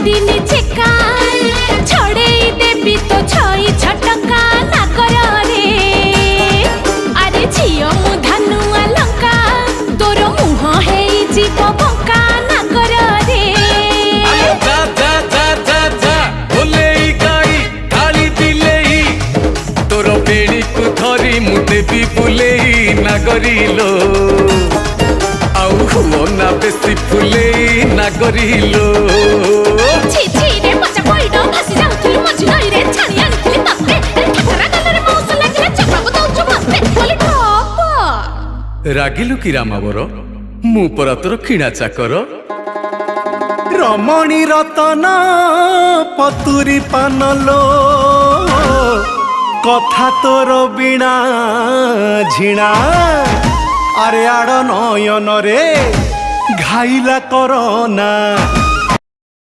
दिनी चेका छड़े देवी तो छई छटका ना कर रे अरे झियो मु धनुआ लंका तोर मुह हे जीव बंका ना कर रे जा जा जा जा जा बोलेई गाई गाली दिलेई तोर बेड़ी को धरी मु देवी बुलेई नागरिलो आउ हुओ ना बेसी फुलेई नागरिलो छि छि रे मजा पइडो भासी जाउथुलु मझी नई रे छाणी आनिथिलि तते ठाकरा गलरे मौस लागिले चकराबो दउछु मते बोली ठप रागिलु कि रामावर मु परा तोर किणा चाकर रमणी रतन पतुरी पानलो कथा तोर बिना झिणा अरे आड़ नयन रे घाइला करना